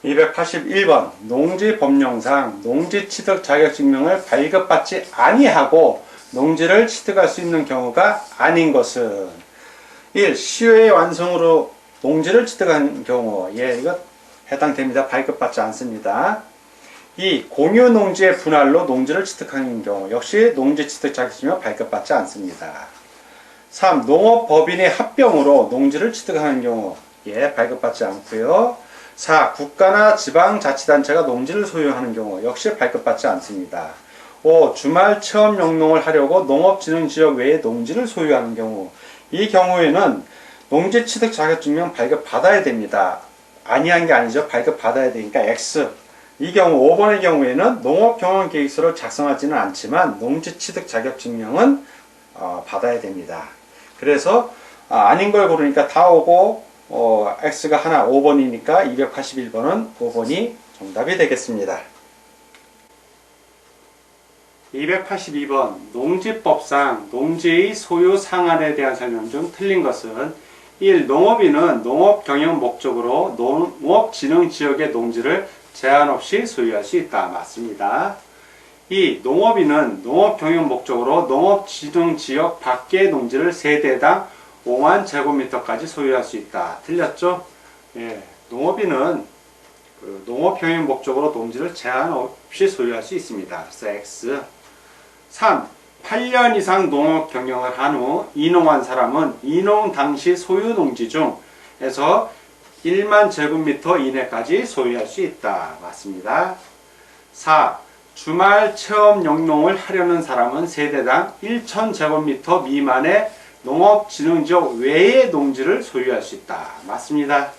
281번 농지법령상 농지취득 자격증명을 발급받지 아니하고 농지를 취득할 수 있는 경우가 아닌 것은 1. 시효의 완성으로 농지를 취득한 경우 이거 해당됩니다. 발급받지 않습니다. 2. 공유농지의 분할로 농지를 취득한 경우 역시 농지취득 자격증명 발급받지 않습니다. 3. 농업법인의 합병으로 농지를 취득하는 경우 발급받지 않고요. 4. 국가나 지방자치단체가 농지를 소유하는 경우 역시 발급받지 않습니다. 5. 주말 체험 영농을 하려고 농업진흥지역 외에 농지를 소유하는 경우 이 경우에는 농지취득 자격증명 발급받아야 됩니다. 아니한 게 아니죠. 발급받아야 되니까 X. 이 경우 5번의 경우에는 농업경영계획서를 작성하지는 않지만 농지취득 자격증명은 받아야 됩니다. 그래서 아닌 걸 고르니까 다 오고 X가 하나 5번이니까 281번은 5번이 정답이 되겠습니다. 282번 농지법상 농지의 소유 상한에 대한 설명 중 틀린 것은 1. 농업인은 농업경영 목적으로 농업진흥지역의 농지를 제한 없이 소유할 수 있다. 맞습니다. 2. 농업인은 농업경영 목적으로 농업진흥지역 밖의 농지를 세대당 5만 제곱미터까지 소유할 수 있다. 틀렸죠? 농업인은 농업경영 목적으로 농지를 제한 없이 소유할 수 있습니다. 그래서 X. 3. 8년 이상 농업 경영을 한 후 이농한 사람은 이농 당시 소유 농지 중에서 1만 제곱미터 이내까지 소유할 수 있다. 맞습니다. 4. 주말 체험 영농을 하려는 사람은 세대당 1천 제곱미터 미만의 농업진흥지역 외의 농지를 소유할 수 있다. 맞습니다.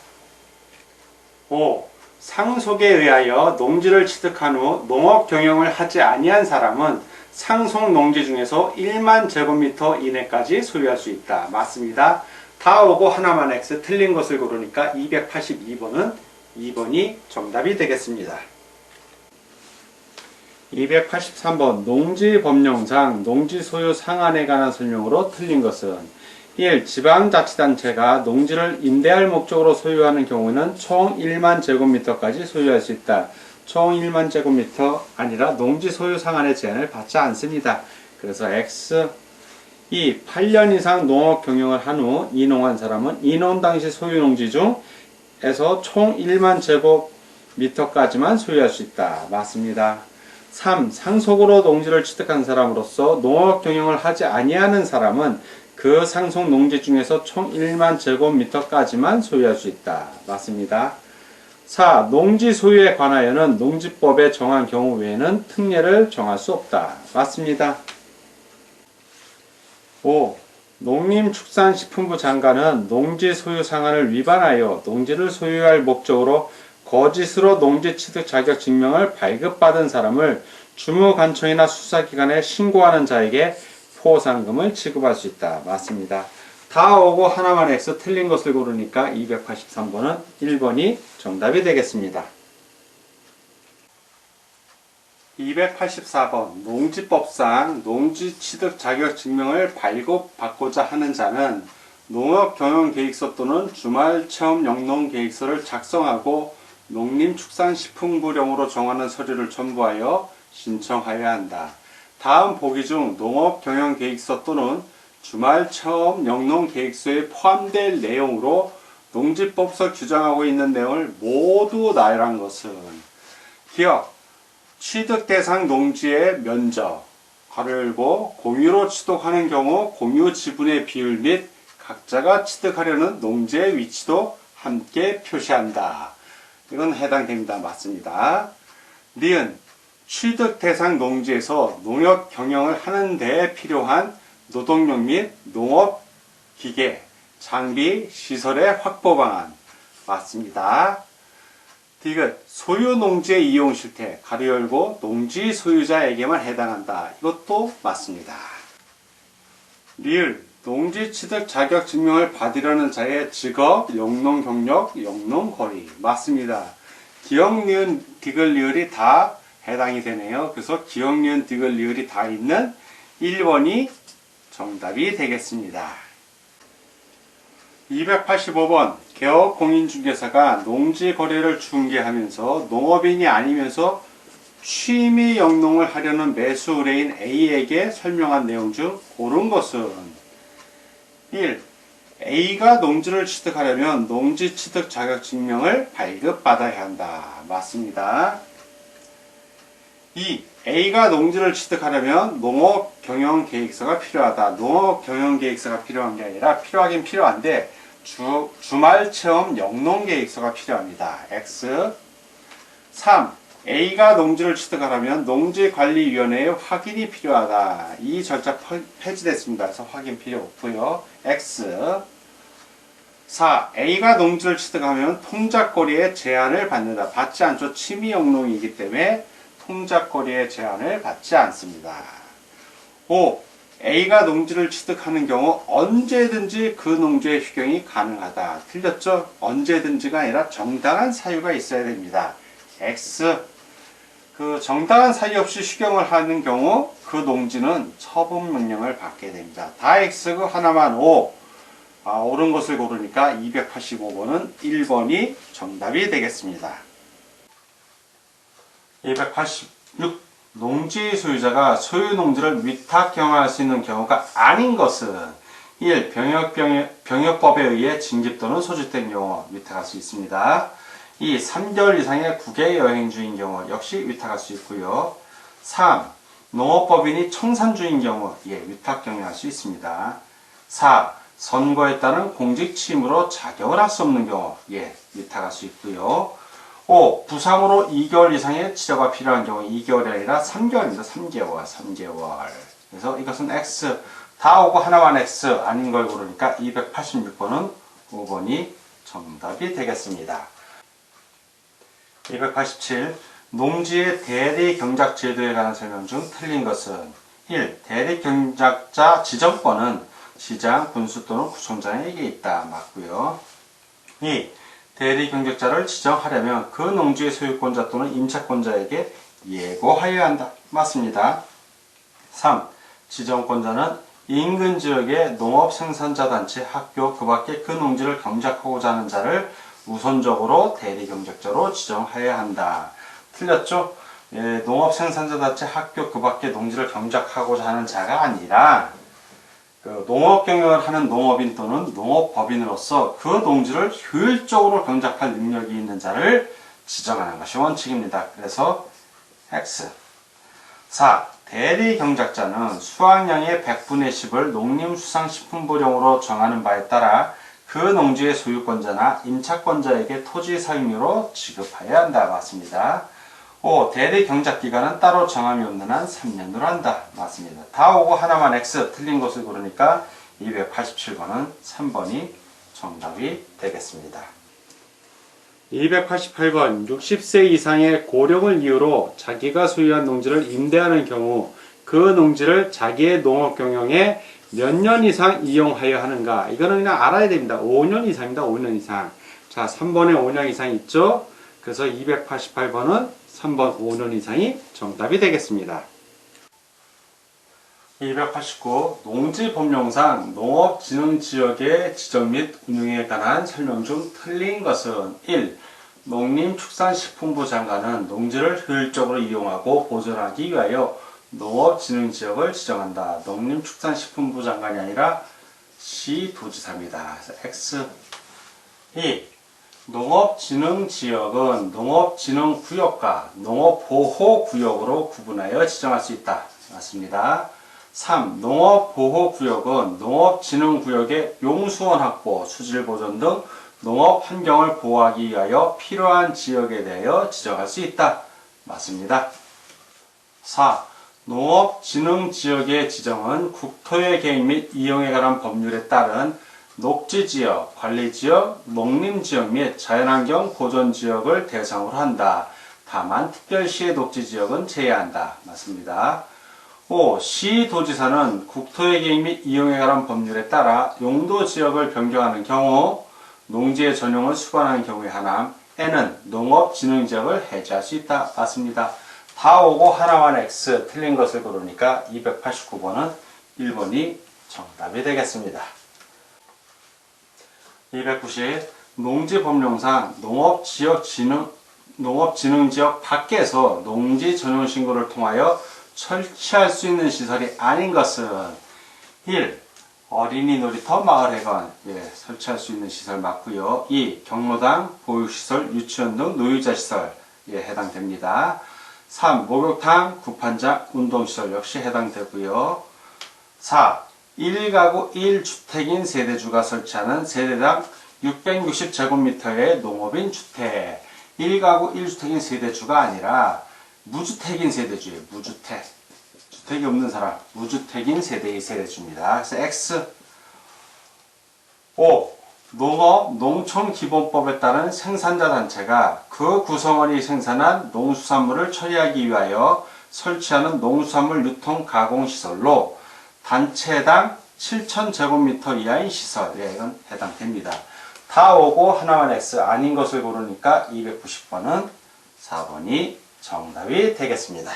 5. 상속에 의하여 농지를 취득한 후 농업 경영을 하지 아니한 사람은 상속 농지 중에서 1만 제곱미터 이내까지 소유할 수 있다. 맞습니다. 다 오고 하나만 X 틀린 것을 고르니까 282번은 2번이 정답이 되겠습니다. 283번 농지법령상 농지 소유 상한에 관한 설명으로 틀린 것은 1. 지방자치단체가 농지를 임대할 목적으로 소유하는 경우는 총 1만 제곱미터까지 소유할 수 있다. 총 1만 제곱미터 아니라 농지 소유 상한의 제한을 받지 않습니다. 그래서 X. 2. 8년 이상 농업 경영을 한 후 이농한 사람은 이농 당시 소유 농지 중에서 총 1만 제곱미터까지만 소유할 수 있다. 맞습니다. 3. 상속으로 농지를 취득한 사람으로서 농업 경영을 하지 아니하는 사람은 그 상속 농지 중에서 총 1만 제곱미터까지만 소유할 수 있다. 맞습니다. 4. 농지 소유에 관하여는 농지법에 정한 경우 외에는 특례를 정할 수 없다. 맞습니다. 5. 농림축산식품부 장관은 농지 소유 상한을 위반하여 농지를 소유할 목적으로 거짓으로 농지 취득 자격 증명을 발급받은 사람을 주무관청이나 수사기관에 신고하는 자에게 포상금을 지급할 수 있다. 맞습니다. 다 오고 하나만 X 틀린 것을 고르니까 283번은 1번이 정답이 되겠습니다. 284번 농지법상 농지 취득 자격 증명을 발급받고자 하는 자는 농업경영계획서 또는 주말 체험 영농 계획서를 작성하고 농림축산식품부령으로 정하는 서류를 첨부하여 신청하여야 한다. 다음 보기 중 농업경영계획서 또는 주말 체험 영농 계획서에 포함될 내용으로 농지법서 규정하고 있는 내용을 모두 나열한 것은 기억, 취득 대상 농지의 면적, 괄호 열고 공유로 취득하는 경우 공유 지분의 비율 및 각자가 취득하려는 농지의 위치도 함께 표시한다. 이건 해당됩니다. 맞습니다. 니은 취득 대상 농지에서 농업 경영을 하는 데 필요한 노동력 및 농업 기계, 장비, 시설의 확보 방안. 맞습니다. 디귿 소유 농지의 이용 실태, 가로 열고 농지 소유자에게만 해당한다. 이것도 맞습니다. 리을 농지 취득 자격 증명을 받으려는 자의 직업, 영농 경력, 영농 거리. 맞습니다. 기역, 니은, 디귿, 리을이 다 해당이 되네요. 그래서 기역, 니은, 디귿, 리을이 다 있는 1번이 정답이 되겠습니다. 285번 개업공인중개사가 농지 거래를 중개하면서 농업인이 아니면서 취미 영농을 하려는 매수 의뢰인 A에게 설명한 내용 중 옳은 것은 1. A가 농지를 취득하려면 농지 취득 자격증명을 발급받아야 한다. 맞습니다. 2. A가 농지를 취득하려면 농업경영계획서가 필요하다. 농업경영계획서가 필요한 게 아니라 필요하긴 필요한데 주말 체험 영농계획서가 필요합니다. X. 3. A가 농지를 취득하려면 농지관리위원회의 확인이 필요하다. 이 절차 폐지됐습니다. 그래서 확인 필요 없고요. X. 4. A가 농지를 취득하면 통작거리의 제한을 받는다. 받지 않죠. 취미 영농이기 때문에 통작거리의 제한을 받지 않습니다. 5. A가 농지를 취득하는 경우 언제든지 그 농지의 휴경이 가능하다. 틀렸죠? 언제든지가 아니라 정당한 사유가 있어야 됩니다. X. 그 정당한 사유 없이 휴경을 하는 경우 그 농지는 처분 명령을 받게 됩니다. 다 X고 하나만 O. 옳은 것을 고르니까 285번은 1번이 정답이 되겠습니다. 286. 농지 소유자가 소유 농지를 위탁 경영할 수 있는 경우가 아닌 것은 1. 병역법에 의해 징집 또는 소집된 경우 위탁할 수 있습니다. 2. 3개월 이상의 국외 여행 중인 경우 역시 위탁할 수 있고요. 3. 농업법인이 청산중인 경우 위탁 경영할 수 있습니다. 4. 선거에 따른 공직 취임으로 자격을 할 수 없는 경우 위탁할 수 있고요. 5. 부상으로 2개월 이상의 치료가 필요한 경우 2개월이 아니라 3개월입니다. 3개월. 그래서 이것은 X. 다 오고 하나만 X 아닌 걸 고르니까 286번은 5번이 정답이 되겠습니다. 287. 농지의 대리경작 제도에 관한 설명 중 틀린 것은 1. 대리경작자 지정권은 시장, 군수 또는 구청장에게 있다. 맞고요. 2. 대리경작자를 지정하려면 그 농지의 소유권자 또는 임차권자에게 예고하여야 한다. 맞습니다. 3. 지정권자는 인근 지역의 농업생산자 단체, 학교, 그 밖에 그 농지를 경작하고자 하는 자를 우선적으로 대리경작자로 지정하여야 한다. 틀렸죠? 농업생산자 단체, 학교, 그 밖에 농지를 경작하고자 하는 자가 아니라 농업 경영을 하는 농업인 또는 농업법인으로서 그 농지를 효율적으로 경작할 능력이 있는 자를 지정하는 것이 원칙입니다. 그래서 X. 4. 대리경작자는 수확량의 100분의 10을 농림수산식품부령으로 정하는 바에 따라 그 농지의 소유권자나 임차권자에게 토지 사용료로 지급해야 한다. 맞습니다. 5. 대리경작기간은 따로 정함이 없는 한 3년으로 한다. 맞습니다. 다 오고 하나만 X 틀린 것을 고르니까 287번은 3번이 정답이 되겠습니다. 288번 60세 이상의 고령을 이유로 자기가 소유한 농지를 임대하는 경우 그 농지를 자기의 농업 경영에 몇 년 이상 이용하여야 하는가? 이거는 그냥 알아야 됩니다. 5년 이상입니다. 5년 이상. 자, 3번에 5년 이상 있죠? 그래서 288번은 3번 5년 이상이 정답이 되겠습니다. 289. 농지법령상 농업진흥지역의 지정 및 운영에 관한 설명 중 틀린 것은 1. 농림축산식품부 장관은 농지를 효율적으로 이용하고 보존하기 위하여 농업진흥지역을 지정한다. 농림축산식품부 장관이 아니라 시도지사입니다. 그래서 X. 2. 농업진흥지역은 농업진흥구역과 농업보호구역으로 구분하여 지정할 수 있다. 맞습니다. 3. 농업보호구역은 농업진흥구역의 용수원 확보, 수질보존 등 농업환경을 보호하기 위하여 필요한 지역에 대하여 지정할 수 있다. 맞습니다. 4. 농업진흥지역의 지정은 국토의 계획 및 이용에 관한 법률에 따른 녹지지역, 관리지역, 농림지역 및 자연환경 보존지역을 대상으로 한다. 다만 특별시의 녹지지역은 제외한다. 맞습니다. 5. 시도지사는 국토의 계획 및 이용에 관한 법률에 따라 용도지역을 변경하는 경우 농지의 전용을 수반하는 경우에 한함. N은 농업진흥지역을 해제할 수 있다. 맞습니다. 다 오고 하나만 X 틀린 것을 고르니까 289번은 1번이 정답이 되겠습니다. 290. 농지법령상 농업진흥지역 밖에서 농지 전용 신고를 통하여 설치할 수 있는 시설이 아닌 것은 1. 어린이 놀이터 마을회관 설치할 수 있는 시설 맞고요. 2. 경로당, 보육시설, 유치원 등 노유자 시설 해당됩니다. 3. 목욕탕, 구판장, 운동시설 역시 해당되고요. 4. 1가구 1주택인 세대주가 설치하는 세대당 660제곱미터의 농업인 주택. 1가구 1주택인 세대주가 아니라 무주택인 세대주예요. 무주택. 주택이 없는 사람. 무주택인 세대의 세대주입니다. 그래서 X. 5. 농업, 농촌기본법에 따른 생산자 단체가 그 구성원이 생산한 농수산물을 처리하기 위하여 설치하는 농수산물 유통 가공시설로 단체당 7,000제곱미터 이하인 시설. 이건 해당됩니다. 다 오고 하나만 X 아닌 것을 고르니까 290번은 4번이 정답이 되겠습니다.